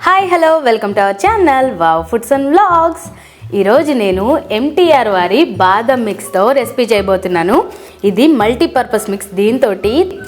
Hi hello welcome to our channel wow foods and vlogs. ఈరోజు నేను MTR వారి బాదం మిక్స్తో రెసిపీ చేయబోతున్నాను. ఇది మల్టీపర్పస్ మిక్స్. దీంతో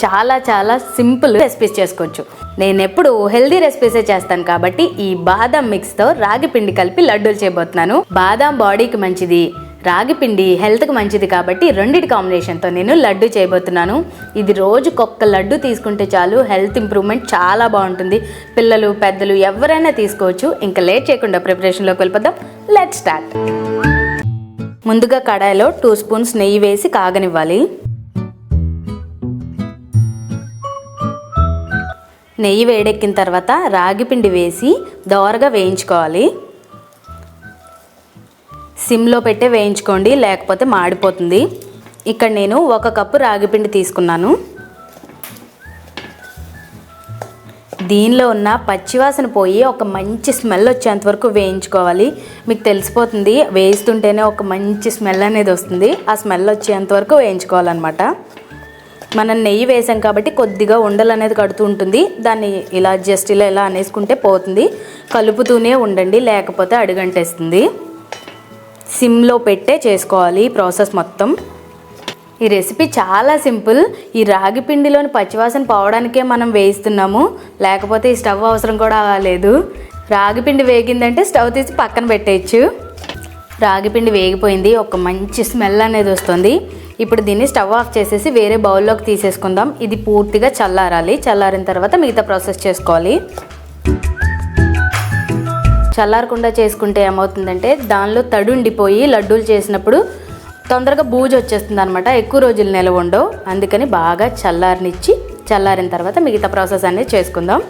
చాలా సింపుల్ రెసిపీస్ చేసుకోవచ్చు. నేను ఎప్పుడు హెల్దీ రెసిపీసే చేస్తాను కాబట్టి ఈ బాదం మిక్స్తో రాగి పిండి కలిపి లడ్డూలు చేయబోతున్నాను. బాదం బాడీకి మంచిది, రాగి పిండి హెల్త్కి మంచిది కాబట్టి రెండిటి కాంబినేషన్తో నేను లడ్డు చేయబోతున్నాను. ఇది రోజుకొక్క లడ్డు తీసుకుంటే చాలు, హెల్త్ ఇంప్రూవ్మెంట్ చాలా బాగుంటుంది. పిల్లలు పెద్దలు ఎవరైనా తీసుకోవచ్చు. ఇంకా లేట్ చేయకుండా ప్రిపరేషన్లోకి వెళ్ళిపోదాం. Let's start. ముందుగా కడాయిలో 2 స్పూన్స్ నెయ్యి వేసి కాగనివ్వాలి. నెయ్యి వేడెక్కిన తర్వాత రాగి పిండి వేసి దోరగా వేయించుకోవాలి. సిమ్లో పెట్టే వేయించుకోండి, లేకపోతే మాడిపోతుంది. ఇక్కడ నేను 1 కప్పు రాగిపిండి తీసుకున్నాను. దీనిలో ఉన్న పచ్చివాసన పోయి ఒక మంచి స్మెల్ వచ్చేంత వరకు వేయించుకోవాలి. మీకు తెలిసిపోతుంది, వేయిస్తుంటేనే ఒక మంచి స్మెల్ అనేది వస్తుంది. ఆ స్మెల్ వచ్చేంత వరకు వేయించుకోవాలన్నమాట. మనం నెయ్యి వేసాం కాబట్టి కొద్దిగా ఉండలు అనేది కడుతూ ఉంటుంది. దాన్ని ఇలా జస్ట్ ఇలా అనేసుకుంటే పోతుంది. కలుపుతూనే ఉండండి, లేకపోతే అడుగంటేస్తుంది. సిమ్లో పెట్టే చేసుకోవాలి ఈ ప్రాసెస్ మొత్తం. ఈ రెసిపీ చాలా సింపుల్. ఈ రాగి పిండిలోని పచ్చివాసన పోవడానికే మనం వేయిస్తున్నాము, లేకపోతే ఈ స్టవ్ అవసరం కూడా లేదు. రాగి పిండి వేగిందంటే స్టవ్ తీసి పక్కన పెట్టేయచ్చు. రాగి పిండి వేగిపోయింది, ఒక మంచి స్మెల్ అనేది వస్తుంది. ఇప్పుడు దీన్ని స్టవ్ ఆఫ్ చేసేసి వేరే బౌల్లోకి తీసేసుకుందాం. ఇది పూర్తిగా చల్లారాలి. చల్లారిన తర్వాత మిగతా ప్రాసెస్ చేసుకోవాలి. చల్లారకుండా చేసుకుంటే ఏమవుతుందంటే దానిలో తడి ఉండిపోయి లడ్డూలు చేసినప్పుడు తొందరగా బూజు వచ్చేస్తుంది అనమాట. ఎక్కువ రోజులు నిలవ ఉండవు. అందుకని బాగా చల్లారనిచ్చి చల్లారిన తర్వాత మిగతా ప్రాసెస్ అనేది చేసుకుందాం.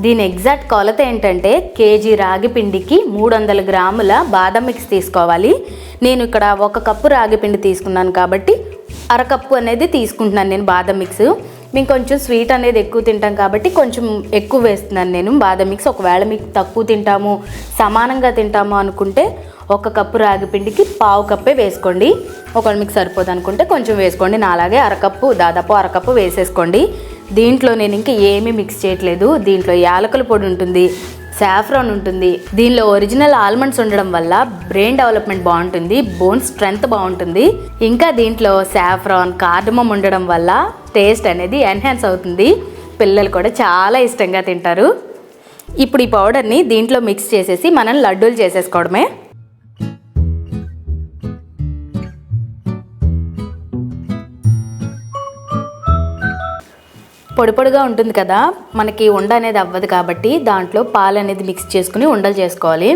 దీని ఎగ్జాక్ట్ కొలత ఏంటంటే కేజీ రాగి పిండికి 300 గ్రాముల బాదం మిక్స్ తీసుకోవాలి. నేను ఇక్కడ 1 కప్పు రాగి పిండి తీసుకున్నాను కాబట్టి 1/2 కప్పు అనేది తీసుకుంటున్నాను నేను బాదం మిక్స్. మేము కొంచెం స్వీట్ అనేది ఎక్కువ తింటాం కాబట్టి కొంచెం ఎక్కువ వేస్తున్నాను నేను బాదం మిక్స్. ఒకవేళ మీకు తక్కువ తింటాము, సమానంగా తింటాము అనుకుంటే 1 కప్పు రాగి పిండికి 1/2 కప్పే వేసుకోండి. ఒకవేళ మీకు సరిపోదు అనుకుంటే కొంచెం వేసుకోండి. నాలాగే 1/2 కప్పు, దాదాపు 1/2 కప్పు వేసేసుకోండి. దీంట్లో నేను ఇంకా ఏమీ మిక్స్ చేయట్లేదు. దీంట్లో యాలకుల పొడి ఉంటుంది, సాఫ్రాన్ ఉంటుంది. దీనిలో ఒరిజినల్ ఆల్మండ్స్ ఉండడం వల్ల బ్రెయిన్ డెవలప్మెంట్ బాగుంటుంది, బోన్ స్ట్రెంగ్త్ బాగుంటుంది. ఇంకా దీంట్లో సాఫ్రాన్, కార్డమమ్ ఉండడం వల్ల టేస్ట్ అనేది ఎన్హాన్స్ అవుతుంది. పిల్లలు కూడా చాలా ఇష్టంగా తింటారు. ఇప్పుడు ఈ పౌడర్ని దీంట్లో మిక్స్ చేసేసి మనం లడ్డూలు చేసేసుకోవడమే. పొడి పొడిగా ఉంటుంది కదా, మనకి ఉండ అనేది అవ్వదు కాబట్టి దాంట్లో పాలు అనేది మిక్స్ చేసుకుని ఉండలు చేసుకోవాలి.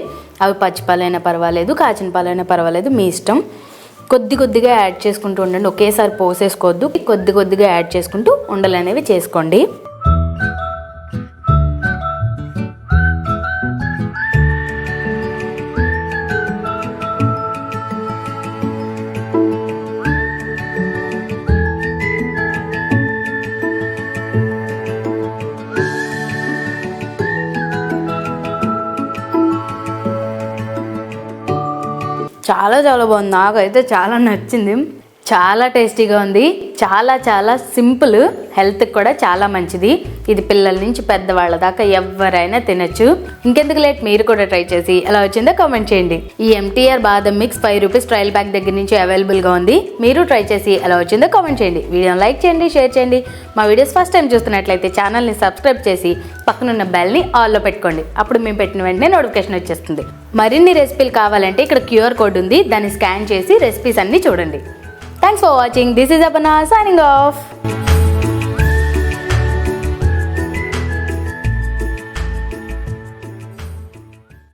అవి పచ్చి పాలైనా పర్వాలేదు, కాచిన పాలైనా పర్వాలేదు, మీ ఇష్టం. కొద్దిగా యాడ్ చేసుకుంటూ ఉండండి. ఒకేసారి పోసేసుకోవద్దు, కొద్దిగా యాడ్ చేసుకుంటూ ఉండలు అనేవి చేసుకోండి. చాలా బాగుంది. నాకైతే చాలా నచ్చింది. చాలా టేస్టీగా ఉంది. చాలా సింపుల్. హెల్త్కి కూడా చాలా మంచిది. ఇది పిల్లల నుంచి పెద్దవాళ్ళ దాకా ఎవరైనా తినచ్చు. ఇంకెందుకు లేట్, మీరు కూడా ట్రై చేసి ఎలా వచ్చిందో కామెంట్ చేయండి. ఈ MTR బాదం మిక్స్ 5 రూపీస్ ట్రయల్ ప్యాక్ దగ్గర నుంచి అవైలబుల్గా ఉంది. మీరు ట్రై చేసి ఎలా వచ్చిందో కామెంట్ చేయండి. వీడియోని లైక్ చేయండి, షేర్ చేయండి. మా వీడియోస్ ఫస్ట్ టైం చూస్తున్నట్లయితే ఛానల్ని సబ్స్క్రైబ్ చేసి పక్కనున్న బెల్ని ఆల్లో పెట్టుకోండి. అప్పుడు మేము పెట్టిన వెంటనే నోటిఫికేషన్ వచ్చేస్తుంది. మరిన్ని రెసిపీలు కావాలంటే ఇక్కడ QR కోడ్ ఉంది, దాన్ని స్కాన్ చేసి రెసిపీస్ అన్నీ చూడండి. Thanks for watching. This is Aparna signing off.